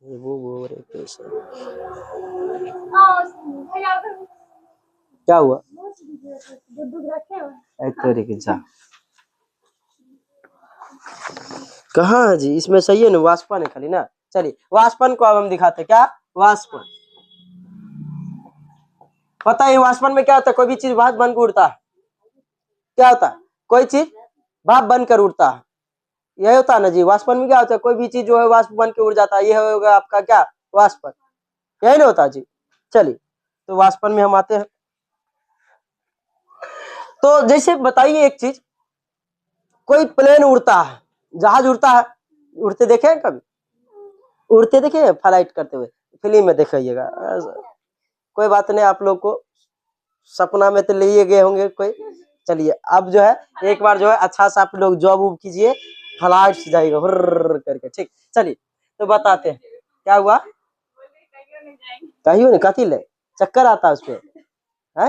evaporation. हां भैया क्या हुआ, दूध रखे हुए तरीके जा कहाँ है जी, इसमें सही है ना, वाष्पन है खाली ना। चलिए वाष्पन को अब हम दिखाते हैं। क्या, वाष्पन। पता है वाष्पन में क्या होता है, कोई भी चीज भाप बनकर उड़ता है। क्या होता है, कोई चीज भाप बनकर उड़ता है, यही होता है ना जी। वाष्पन में क्या होता है, कोई भी चीज जो है वाष्प बन के उड़ जाता है, ये होगा आपका क्या, वाष्पन। यही ना होता जी। चलिए तो वाष्पन में हम आते हैं। तो जैसे बताइए एक चीज, कोई प्लेन उड़ता है, जहाज उड़ता है, उड़ते देखे हैं कभी, उड़ते देखे हैं फ्लाइट करते हुए, फिल्म में दिखाइएगा। कोई बात नहीं, आप लोग को सपना में तो लिए गए होंगे कोई। चलिए अब जो है एक बार जो है अच्छा सा आप लोग जॉब उब कीजिए, फ्लाइट से जाएगा हुर्र करके। ठीक, चलिए तो बताते हैं क्या हुआ। कहियो नहीं, कथी ले चक्कर आता है उस पे, है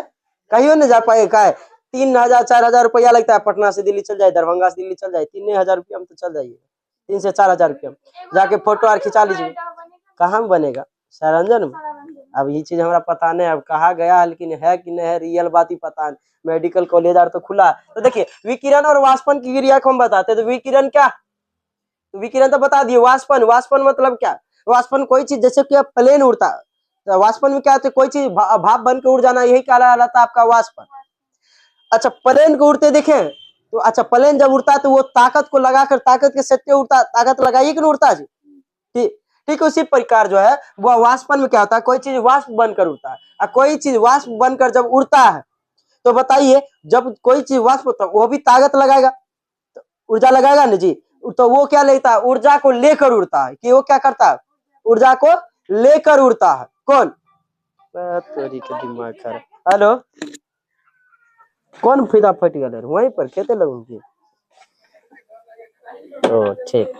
कहियो नहीं जा पाए। का 3,000 4,000 रुपया लगता है, पटना से दिल्ली चल जाए, दरभंगा से दिल्ली चल जाए, 3,000 रुपया में तो चल जाइए। 3 से 4,000 रुपया जाके फोटो और खिंचा लीजिए। कहाँ में बनेगा, सरंजन में। अब ये चीज हमारा पता नहीं, अब कहा गया है, लेकिन है कि नहीं है रियल बात ही पता नहीं। मेडिकल कॉलेज तो खुला। तो देखिए विकिरण और वाष्पन की क्रिया को हम बताते हैं। तो विकिरण क्या, तो विकिरण तो बता दिए। वाष्पन, वाष्पन मतलब क्या, वाष्पन कोई चीज जैसे कि प्लेन उड़ता, तो वाष्पन में क्या होता है, कोई चीज भाप बन के उड़ जाना, यही कहलाता है आपका वाष्पन। अच्छा प्लेन को उड़ते देखे तो, अच्छा प्लेन जब उड़ता है तो वो ताकत को लगाकर, ताकत के सट्टे उड़ता, ताकत लगाइए कि नहीं उड़ता जी। ठीक, ठीक उसी प्रकार जो है वह वाष्पन में क्या होता है, कोई चीज वाष्प बनकर उड़ता है, और कोई चीज वाष्प बनकर जब उड़ता है तो बताइए, जब कोई चीज वाष्प होता है वो भी ताकत लगाएगा, तो ऊर्जा लगाएगा ना जी। तो वो क्या लेता है, ऊर्जा को लेकर उड़ता है। कि वो क्या करता है, ऊर्जा को लेकर उड़ता है। कौन, तोरी के दिमाग खराब। हेलो, कौन फिदा फट गया वहीं पर कहते लगूंगी। ओ ठीक,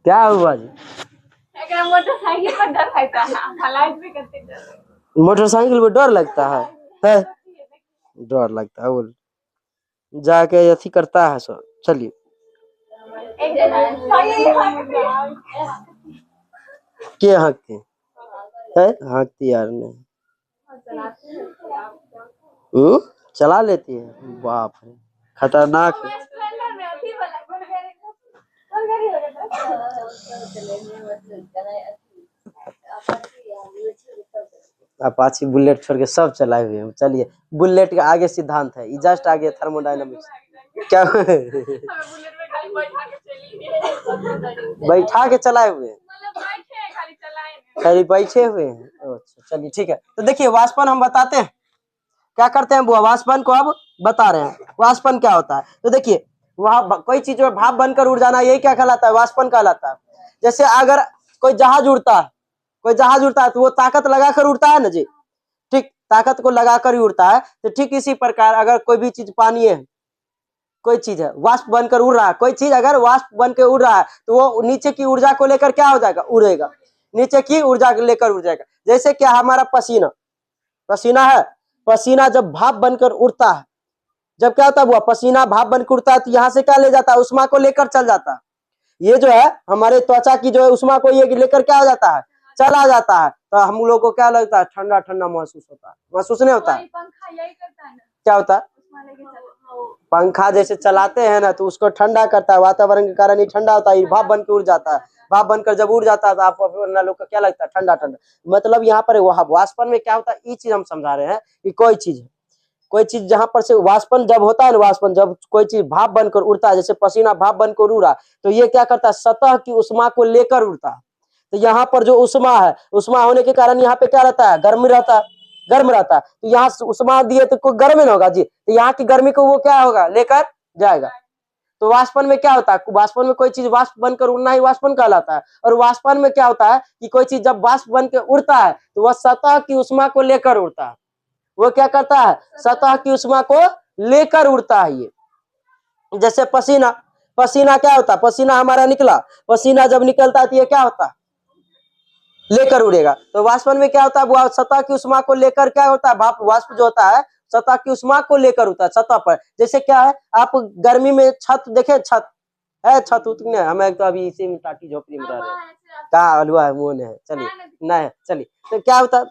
क्या हुआ जी, एकरा मोटरसाइकिल पर डर लगता है, फ्लाइट में करते डर, मोटरसाइकिल पे डर लगता है डर लगता है, बोल जाके अथी करता है सो। चलिए के हकती है, हकती यार नहीं, चला लेती है, बाप रे खतरनाक है। अपाची बुलेट छोड़ के सब चलाए हुए हैं। चलिए बुलेट के आगे सिद्धांत है, जस्ट आगे थर्मोडायनामिक्स। क्या बैठा के चलाए हुए हैं, खाली बैठे हुए हैं। अच्छा चलिए ठीक है। तो देखिए वाष्पन हम बताते हैं, क्या करते हैं बुआ, वाष्पन को अब बता रहे हैं। वाष्पन क्या होता है, तो देखिए वहां कोई चीज में भाप बनकर उड़ जाना, यही क्या कहलाता है, वाष्पन कहलाता है। जैसे अगर कोई जहाज उड़ता है, कोई जहाज उड़ता है तो वो ताकत लगाकर उड़ता है ना जी। ठीक, ताकत को लगाकर ही उड़ता है। तो ठीक इसी प्रकार अगर कोई भी चीज पानी है, कोई चीज है वाष्प बनकर उड़ रहा है, कोई चीज अगर वाष्प बन के उड़ रहा है तो वो नीचे की ऊर्जा को लेकर क्या हो जाएगा, उड़ेगा, नीचे की ऊर्जा लेकर उड़ जाएगा। जैसे क्या हमारा पसीना, पसीना है, पसीना जब भाप बनकर उड़ता है, जब क्या होता है वो पसीना भाप बनकर उड़ता है तो यहाँ से क्या ले जाता है, उष्मा को लेकर चल जाता है। ये जो है हमारे त्वचा की जो है उष्मा को ये लेकर क्या हो जाता है, चला जाता है, तो हम लोग को क्या लगता है, ठंडा ठंडा महसूस होता है, महसूस नहीं होता है। पंखा यही करता है ना, क्या होता है, उस्मा लेके चलो। पंखा जैसे चलाते हैं ना तो उसको ठंडा करता है, वातावरण के कारण ही ठंडा होता है, भाप बन के उड़ जाता है, भाप बनकर जब उड़ जाता है तो आप लोग को क्या लगता है, ठंडा ठंडा। मतलब यहाँ पर वाष्पन में क्या होता है, ये चीज हम समझा रहे हैं कि कोई चीज है, कोई चीज जहां पर से वाष्पन जब होता है ना, वाष्पन जब कोई चीज भाप बनकर उड़ता है, जैसे पसीना भाप बनकर उड़ा तो ये क्या करता है, सतह की उष्मा को लेकर उड़ता है। तो यहाँ पर जो उष्मा है, उष्मा होने के कारण यहाँ पे क्या रहता है, गर्मी रहता है, गर्म रहता है, तो यहाँ उष्मा दिए तो कोई गर्मी ना होगा जी, तो यहाँ की गर्मी को वो क्या होगा, लेकर जाएगा। तो वाष्पन में क्या होता है, वाष्पन में कोई चीज वाष्प बनकर उड़ना ही वाष्पन कहलाता है। और वाष्पन में क्या होता है कि कोई चीज जब वाष्प बन के उड़ता है तो वह सतह की उष्मा को लेकर उड़ता है, वो क्या करता है, सतह की उष्मा को लेकर उड़ता है। ये जैसे पसीना, पसीना क्या होता है, पसीना हमारा निकला, पसीना जब निकलता है तो ये क्या होता है, लेकर उड़ेगा। तो वाष्पन में क्या होता है, वो सतह की उष्मा को लेकर क्या होता है, भाप वाष्प जो होता है सतह की उष्मा को लेकर उड़ता है सतह पर। जैसे क्या है, आप गर्मी में छत देखे, छत है, छत उतने हमें तो अभी इसी में टाटी झोपड़ी में रह रहे हैं, कहा हलवा है मुंह है, चलिए नहीं है, चलिए तो क्या होता है,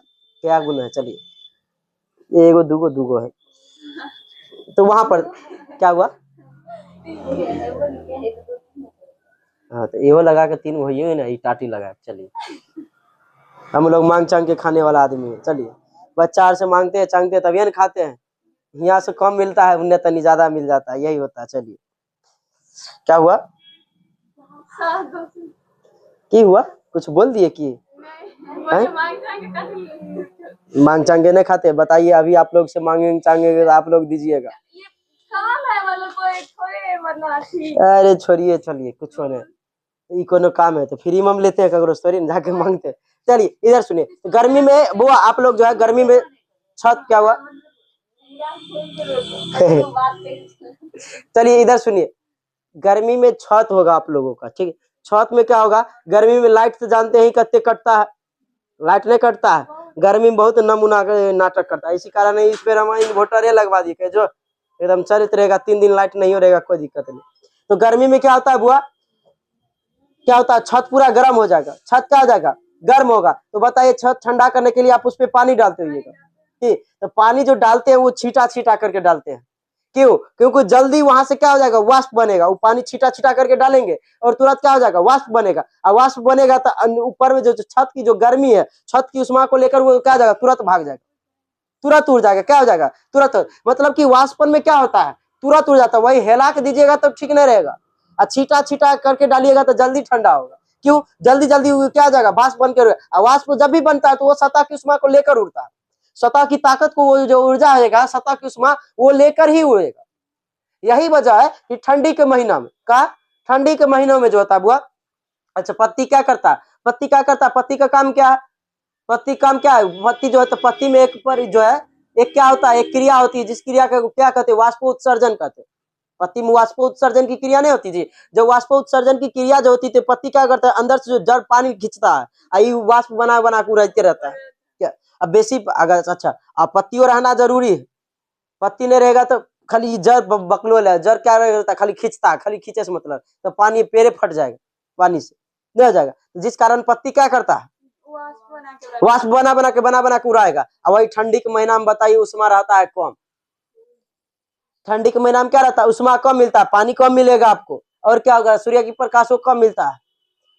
क्या गुण है, चलिए एगो दूगो दूगो है, तो वहां पर क्या हुआ, हाँ तो एहो लगा के 3 भैया ना, ये टाटी लगा, चलिए हम लोग मांग चांग के खाने वाला आदमी है, चलिए बच्चा से मांगते हैं चांगते तभी ना खाते हैं, यहाँ से कम मिलता है उन्हें तनी ज्यादा मिल जाता है, यही होता है। चलिए क्या हुआ, की हुआ, कुछ बोल दिए कि मांग चांगे नहीं खाते, बताइए अभी आप लोग से मांगे चांगे तो आप लोग दीजिएगा, अरे छोड़िए चलिए कुछ नहीं, कोनो काम है तो फ्री में हम लेते हैं, कगरो थोड़ी ना जाके मांगते हैं। चलिए इधर सुनिए, तो गर्मी में वो आप लोग जो है गर्मी में छत, क्या हुआ चलिए इधर सुनिए, गर्मी में छत होगा आप लोगों का, ठीक है, छत में क्या होगा, गर्मी में लाइट तो जानते हैं कत्ते कटता है, लाइट नहीं कटता है, गर्मी में बहुत नमूना नाटक करता है, इसी कारण इस पर हम इन्वर्टर लगवा दिए जो एकदम चलित रहेगा, 3 दिन लाइट नहीं हो रहेगा, कोई दिक्कत नहीं। तो गर्मी में क्या होता है बुआ, क्या होता है, छत पूरा गर्म हो जाएगा, छत क्या हो जाएगा, गर्म होगा। तो बताइए छत ठंडा करने के लिए आप उस पर पानी डालते होइएगा, ठीक, तो पानी जो डालते हैं वो छीटा छीटा करके डालते हैं, क्यों, क्योंकि जल्दी वहां से क्या हो जाएगा, वाष्प बनेगा, वो पानी छीटा छीटा करके डालेंगे और तुरंत क्या हो जाएगा, वाष्प बनेगा, और वाष्प बनेगा तो ऊपर में जो छत की जो गर्मी है, छत की उष्मा को लेकर वो क्या हो जाएगा, तुरंत भाग जाएगा, तुरंत उड़ जाएगा, क्या हो जाएगा, तुरंत, मतलब कि वाष्पन में क्या होता है, तुरंत उड़ जाता है। वही हिला के दीजिएगा तो ठीक नहीं रहेगा, और छीटा छीटा करके डालिएगा तो जल्दी ठंडा होगा, क्यों, जल्दी जल्दी क्या हो जाएगा, वाष्प बन के, वाष्प जब भी बनता है तो वो सतह की उष्मा को लेकर उड़ता है, सतह की ताकत को, वो जो ऊर्जा आएगा सतह की उष्मा वो लेकर ही उड़ेगा। यही वजह है कि ठंडी के महीना में ठंडी के महीनों में जो होता है बुआ, अच्छा पत्ती क्या करता है, पत्ती क्या करता है, पत्ती का काम क्या है, पत्ती काम क्या है, पत्ती जो है तो पत्ती में एक पर जो है एक क्या होता है, एक क्रिया होती है, जिस क्रिया को क्या कहते हैं, वाष्पोत्सर्जन कहते हैं। पत्ती में वाष्पोत्सर्जन की क्रिया नहीं होती जी, जब वाष्पोत्सर्जन की क्रिया जो होती है पत्ती क्या करता है, अंदर से जो जड़ पानी खींचता है, आई वाष्प बना बना के उड़ते रहता है। क्या अब बेसी अगर अच्छा, अब पत्तियों रहना जरूरी है, पत्ती नहीं रहेगा तो खाली जड़ बकलोल है, जड़ क्या रहता है, खाली खींचता है, खाली खींचे से मतलब तो पानी पेड़े फट जाएगा, पानी से नहीं हो जाएगा, जिस कारण पत्ती क्या करता है, वाष्प बना बना के उड़ाएगा। अब वही ठंडी के महीना में बताइए उष्मा रहता है कम, ठंडी के महीना में क्या रहता है, उष्मा कम मिलता है, पानी कम मिलेगा आपको, और क्या होगा, सूर्य की प्रकाश को कम मिलता है।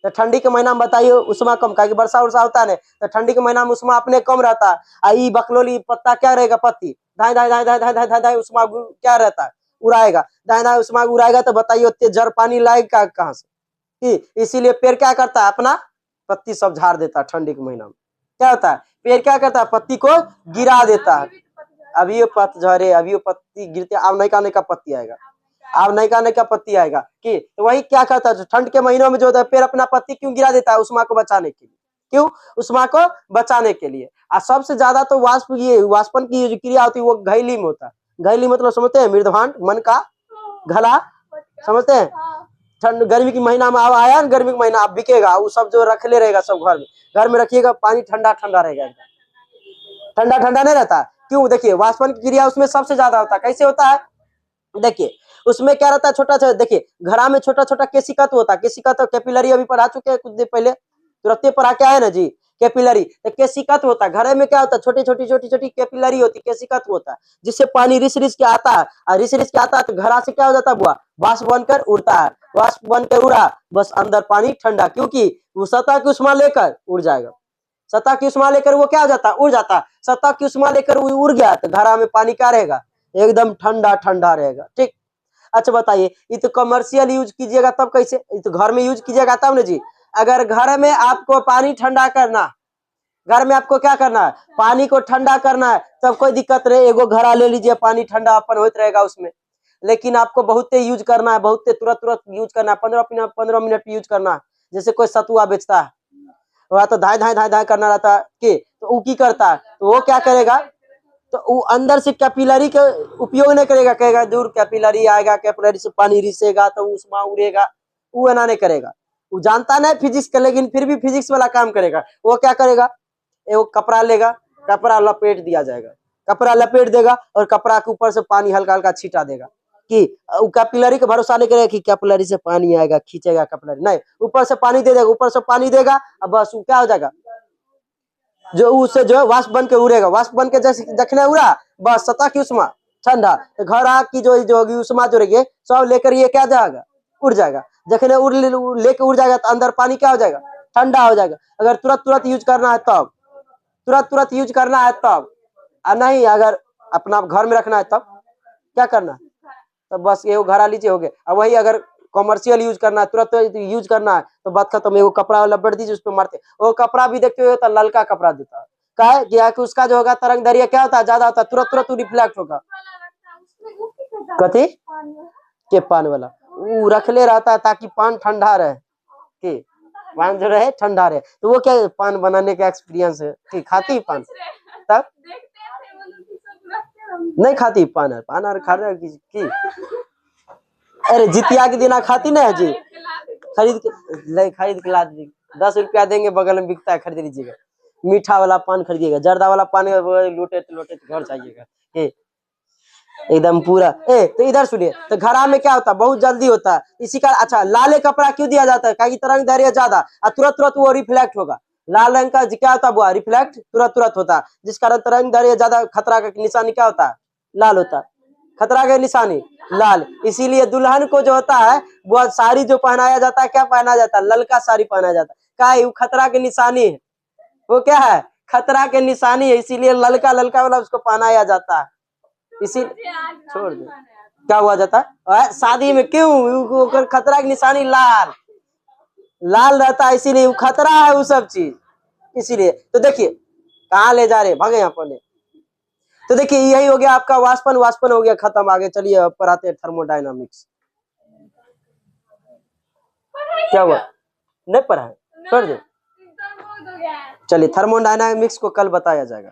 तो ठंडी के महीना में बताइए उष्मा कम, क्या वर्षा उर्षा होता है ना, तो ठंडी के महीना में उष्मा अपने कम रहता है, आई बकलोली पत्ता क्या रहेगा, पत्ती धाई धाई धाई धाई धाई धाई धाई धाई उष्मा क्या रहता है, उड़ाएगा, धाई धाई उष्मा उड़ाएगा, तो बताइए उतने जड़ पानी लाएगा कहाँ से, इसीलिए पेड़ क्या करता है, अपना पत्ती सब झाड़ देता है। ठंडी के महीना में क्या होता है, पेड़ क्या करता है, पत्ती को गिरा देता है, अभी ये पतझड़े, अभी ये पत्ती गिरते, अब नई का पत्ती आएगा, अब नई का पत्ती आएगा, कि तो वही क्या करता है, ठंड के महीनों में जो होता है पेड़ अपना पत्ती क्यों गिरा देता है, उष्मा को बचाने के लिए, क्यों, उष्मा को बचाने के लिए। और सबसे ज्यादा तो वाष्पन की जो क्रिया होती है वो घैली में होता है, घैली मतलब समझते हैं, मृदभांड मन का घला, समझते हैं? हाँ। ठंड गर्मी की महीना में अब आया ना, गर्मी का महीना अब बिकेगा, वो सब जो रख ले रहेगा सब घर में रखिएगा, पानी ठंडा ठंडा रहेगा, ठंडा ठंडा नहीं रहता। क्यों? देखिए वाष्पन की क्रिया उसमें सबसे ज्यादा होता है। कैसे होता है? देखिए उसमें क्या रहता है, छोटा छोटा, देखिए घड़ा में छोटा छोटा केशिका होता है। केशिका कैपिलरी अभी पढ़ा चुके हैं कुछ देर पहले, तुरंत पढ़ा के आए ना जी। कैपिलरी तो केशिका होता है, घड़े में क्या होता है, छोटी छोटी कैपिलरी होती है, केशिका होता है, जिससे पानी रिस रिस के आता है, और रिस रिस के आता है तो घड़ा से क्या हो जाता है, बुआ वाष्प बनकर उड़ता है, वाष्प बनकर उड़ा, बस अंदर पानी ठंडा, क्योंकि वो सतह की उष्मा लेकर उड़ जाएगा। सतह की उष्मा लेकर वो क्या हो जाता है, उड़ जाता है। सतह की उष्मा लेकर वो उड़ गया तो घड़ा में पानी क्या रहेगा, एकदम ठंडा ठंडा रहेगा। ठीक, अच्छा बताइए, ये तो कमर्शियल यूज कीजिएगा तब कैसे, ये तो घर में यूज कीजिएगा तब ना जी। अगर घर में आपको पानी ठंडा करना, घर में आपको क्या करना है, पानी को ठंडा करना है, तब कोई दिक्कत नहीं, एगो घड़ा ले लीजिए, पानी ठंडा अपन होते रहेगा उसमें। लेकिन आपको बहुत यूज करना है, बहुत तुरंत तुरंत यूज करना है, 15 मिनट यूज करना है। जैसे कोई सतुआ बेचता है, वह तो धाय धाय धाय धाय करना रहता है कि, तो वो की करता है, तो वो क्या करेगा, तो वो अंदर से कैपिलरी का उपयोग नहीं करेगा, कहेगा दूर कैपिलरी आएगा, कैपिलरी से पानी रिसेगा तो उष्मा उड़ेगा, वो ना नहीं करेगा। वो जानता नहीं फिजिक्स का, लेकिन फिर भी फिजिक्स वाला काम करेगा। वो क्या करेगा, वो कपड़ा लेगा, कपड़ा लपेट दिया जाएगा, कपड़ा लपेट देगा और कपड़ा के ऊपर से पानी हल्का हल्का छीटा देगा, कि कैपिलरी का भरोसा नहीं करेगा कि कैपिलरी से पानी आएगा खींचेगा कैपिलरी, नहीं, ऊपर से पानी दे देगा, ऊपर से पानी देगा, अब बस वो क्या हो जाएगा, जो उससे जो है वाष्प बन के उड़ेगा, वाष्प बन के जैसे देखने उड़ा, बस सतह की उष्मा ठंडा, घड़ा की जो होगी उष्मा जो रहेगी सब लेकर ये क्या जाएगा, उड़ जाएगा। जखने लेके उड़ जाएगा तो अंदर पानी क्या हो जाएगा, ठंडा हो जाएगा। अगर तुरंत तुरंत यूज करना है तब, तुरंत तुरंत यूज करना है तब, और नहीं अगर अपना घर में रखना है तब क्या करना है, तो बस ये घड़ा लीजिए, हो गया। अब वही अगर कॉमर्शियल यूज करना है, तुरंत यूज करना है, तो बात खत्म। एगो कपड़ा लपेट दीजिए, उस पर मारते, वो कपड़ा भी देखते हुए तो ललका कपड़ा देता है, क्या है कि उसका जो होगा तरंग दैर्घ्य क्या होता है, ज्यादा होता है, तुरंत तुरंत रिफ्लेक्ट होगा। कथी के पान वाला वो रख ले रहता है ताकि पान ठंडा रहे, कि पान जो रहे ठंडा रहे, तो वो क्या पान बनाने का एक्सपीरियंस है कि खाती पान, तब नहीं खाती पान है, पान और खा रहे की अरे जितिया के दिन खाती ना है जी, खरीद के ला दीजिए, 10 रुपया देंगे, बगल में बिकता है, खरीद लीजिएगा। मीठा वाला पान खरीदिएगा, जर्दा वाला पान लोटे लोटे घर जाइएगा एकदम पूरा। तो इधर सुनिए, तो घड़ा में क्या होता है, बहुत जल्दी होता है, इसी का अच्छा लाल कपड़ा क्यों दिया जाता है, क्योंकि तरंग दैर्घ्य ज्यादा और तुरंत तुरंत वो रिफ्लेक्ट होगा। लाल रंग का क्या होता है, वो रिफ्लेक्ट तुरंत तुरंत होता है, जिस कारण तरंग दैर्घ्य ज्यादा, खतरा का निशानी क्या होता है, लाल होता है, खतरा का निशानी लाल। इसीलिए दुल्हन को जो होता है वो साड़ी जो पहनाया जाता है, क्या पहना जाता है, ललका साड़ी पहनाया जाता है, क्या वो खतरा की निशानी है, वो क्या है, खतरा के निशानी है, इसीलिए ललका ललका वाला उसको पहनाया जाता है। इसी छोड़ दे, क्या हुआ जाता है शादी में, क्यों, खतरा की निशानी लाल लाल रहता है, इसीलिए वो खतरा है वो सब चीज, इसीलिए। तो देखिए कहाँ ले जा रहे, भागे यहाँ पर। तो देखिए यही हो गया आपका वाष्पन, वाष्पन हो गया खत्म। आगे चलिए अब पढ़ाते हैं थर्मोडायनामिक्स। क्या हुआ, नहीं पढ़ा है, छोड़ दे, चलिए थर्मोडायनामिक्स को कल बताया जाएगा।